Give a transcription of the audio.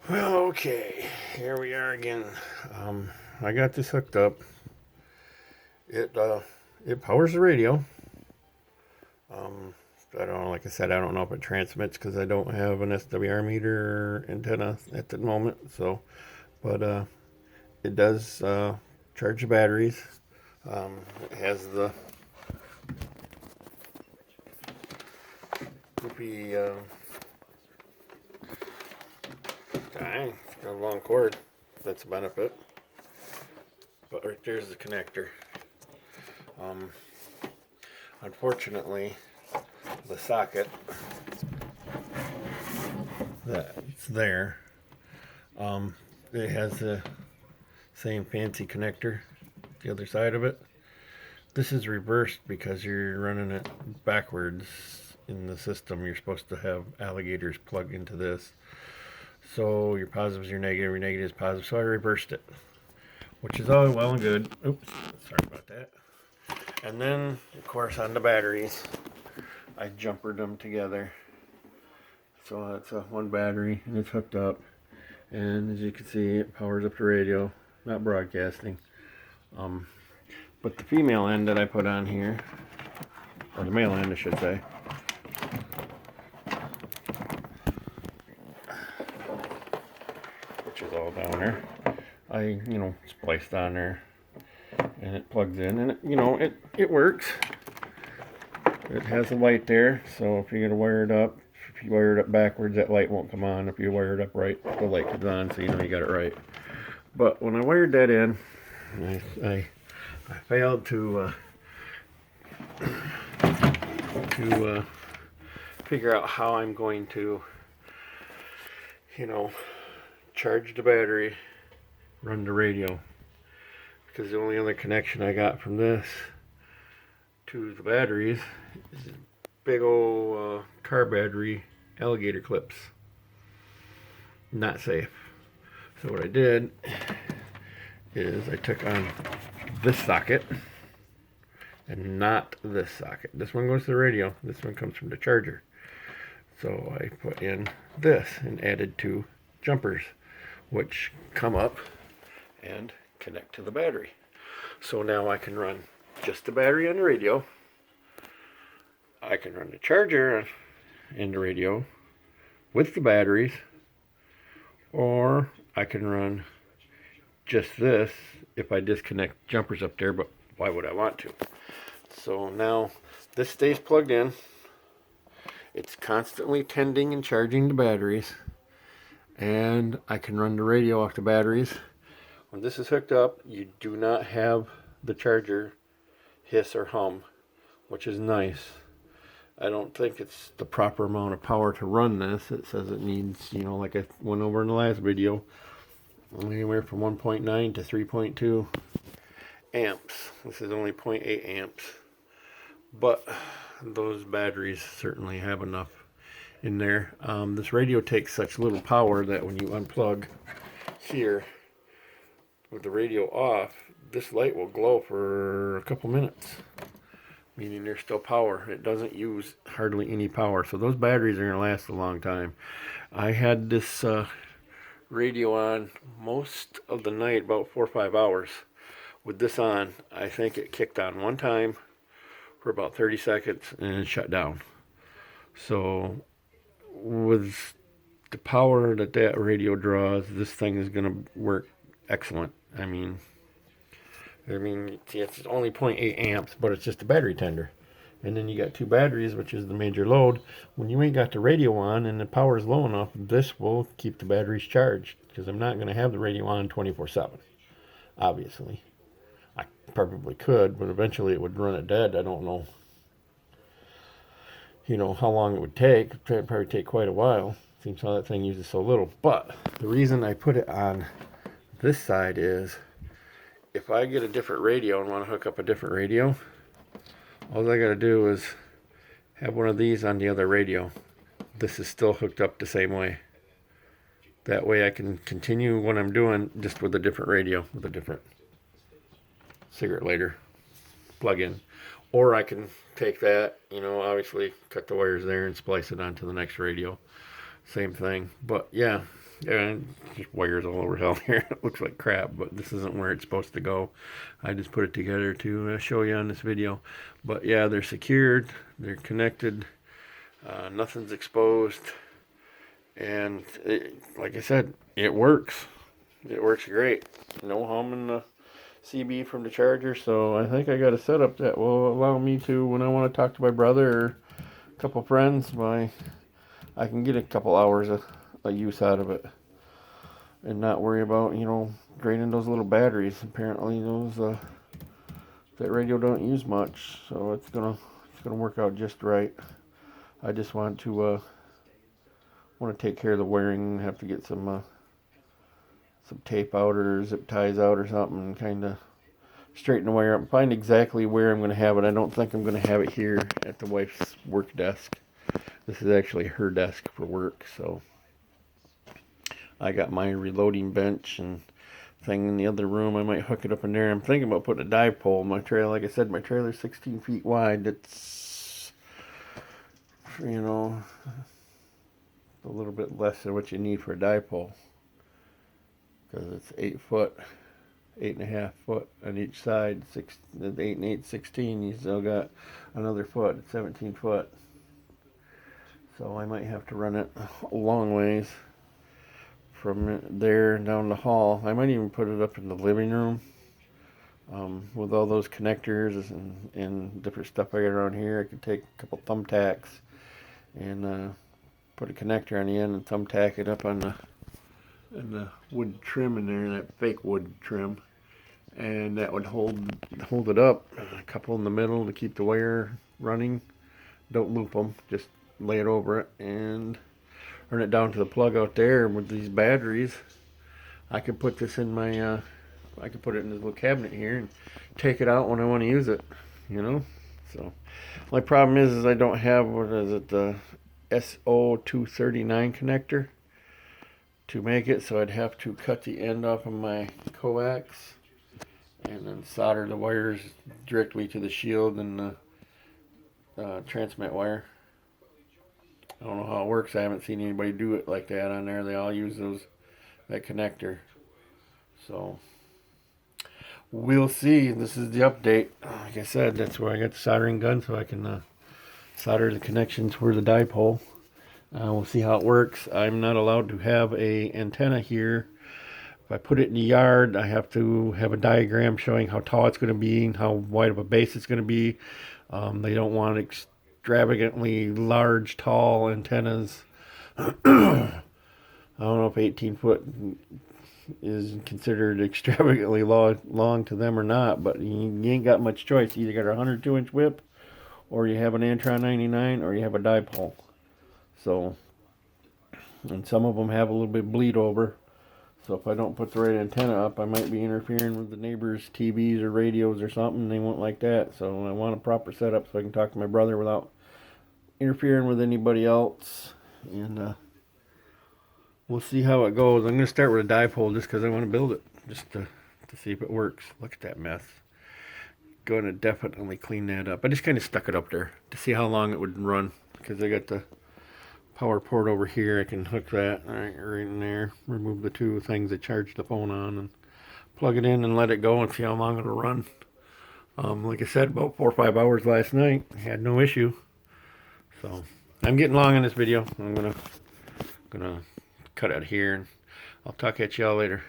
Well, okay, here we are again. I got this hooked up. It it powers the radio. Um, I don't know, like I said, I don't know if it transmits because I don't have an SWR meter antenna at the moment. So, but it does charge the batteries. It has the poopy. Dang, it's got a long cord. That's a benefit. But right there's the connector. Um, Unfortunately, the socket that's there, um, it has the same fancy connector, the other side of it. This is reversed because you're running it backwards in the system. You're supposed to have alligators plug into this. So your positive is your negative, your negative is positive. So I reversed it, which is all well and good. Oops, sorry about that. And then, of course, on the batteries, I jumpered them together. So that's one battery and it's hooked up. And as you can see, it powers up the radio, not broadcasting. Um, but the female end that I put on here, or the male end, I should say, which is all down there, it's placed on there, and it plugs in, and it works. It has a light there, so if you're gonna wire it up, if you wire it up backwards, that light won't come on. If you wire it up right, the light comes on, so you know you got it right. But when I wired that in, I failed to figure out how I'm going to, you know, charge the battery, run the radio, because the only other connection I got from this to the batteries is big old car battery alligator clips. Not safe. So what I did is I took on this socket and not this socket. This one goes to the radio. This one comes from the charger. So I put in this and added two jumpers, which come up and connect to the battery. So now I can run just the battery on the radio. I can run the charger in the radio with the batteries, or I can run just this if I disconnect jumpers up there, but why would I want to? So now this stays plugged in. It's constantly tending and charging the batteries, and I can run the radio off the batteries. When this is hooked up, you do not have the charger hiss or hum, which is nice. I don't think it's the proper amount of power to run this. It says it needs, like I went over in the last video, anywhere from 1.9 to 3.2 amps. This is only 0.8 amps. But those batteries certainly have enough in there. This radio takes such little power that when you unplug here with the radio off, this light will glow for a couple minutes, meaning there's still power. It doesn't use hardly any power, so those batteries are going to last a long time. I had this radio on most of the night, about 4 or 5 hours. With this on, I think it kicked on one time for about 30 seconds and it shut down. So with the power that radio draws, this thing is going to work excellent. I mean, it's only 0.8 amps, but it's just a battery tender. And then you got two batteries, which is the major load. When you ain't got the radio on and the power is low enough, this will keep the batteries charged, because I'm not going to have the radio on 24/7, obviously. I probably could, but eventually it would run it dead. I don't know, how long it would take. It'd probably take quite a while. Seems how that thing uses so little. But the reason I put it on this side is, if I get a different radio and want to hook up a different radio, all I got to do is have one of these on the other radio. This is still hooked up the same way. That way I can continue what I'm doing just with a different radio, with a different cigarette lighter plug in. Or I can take that, obviously cut the wires there and splice it onto the next radio. Same thing. But yeah, And just wires all over hell here. It looks like crap, but this isn't where it's supposed to go. I just put it together to show you on this video. But yeah, they're secured, they're connected, nothing's exposed, and like I said, it works. It works great. No hum in the CB from the charger, so I think I got a setup that will allow me to, when I want to talk to my brother or a couple friends, I can get a couple hours of use out of it and not worry about, you know, draining those little batteries. Apparently those that radio don't use much, so it's gonna work out just right. I just want to take care of the wiring. Have to get some tape out or zip ties out or something and kind of straighten the wire up, find exactly where I'm going to have it. I don't think I'm going to have it here at the wife's work desk. This is actually her desk for work, so I got my reloading bench and thing in the other room. I might hook it up in there. I'm thinking about putting a dive pole in my trailer. Like I said, my trailer's 16 feet wide. It's, you know, a little bit less than what you need for a dive pole, because it's 8 foot, 8.5 foot on each side. 8 and 8, 16. You still got another foot. It's 17 foot. So I might have to run it a long ways from there down the hall. I might even put it up in the living room with all those connectors and different stuff I got around here. I could take a couple thumbtacks and put a connector on the end and thumbtack it up on the wood trim in there, that fake wood trim, and that would hold it up. A couple in the middle to keep the wire running. Don't loop them, just lay it over it and run it down to the plug out there. With these batteries, I could put this in my I could put it in this little cabinet here and take it out when I want to use it, you know. So my problem is I don't have, what is it, the SO239 connector to make it, so I'd have to cut the end off of my coax and then solder the wires directly to the shield and the transmit wire. I don't know how it works. I haven't seen anybody do it like that on there. They all use that connector. So we'll see. This is the update. Like I said, that's where I got the soldering gun, so I can solder the connections for the dipole. We'll see how it works. I'm not allowed to have a antenna here. If I put it in the yard, I have to have a diagram showing how tall it's going to be and how wide of a base it's going to be. They don't want extravagantly large, tall antennas. I don't know if 18 foot is considered extravagantly long to them or not, but you ain't got much choice. You either got a 102-inch whip, or you have an Antron 99, or you have a dipole. So, and some of them have a little bit bleed over. So if I don't put the right antenna up, I might be interfering with the neighbors' TVs or radios or something. They won't like that. So I want a proper setup so I can talk to my brother without interfering with anybody else. And we'll see how it goes. I'm going to start with a dipole just because I want to build it, just to see if it works. Look at that mess. Going to definitely clean that up. I just kind of stuck it up there to see how long it would run, because I got the power port over here. I can hook that right in there, remove the two things that charge the phone on, and plug it in and let it go and see how long it'll run. Like I said, about 4 or 5 hours last night. I had no issue. So I'm getting long in this video. I'm gonna cut out here, and I'll talk at y'all later.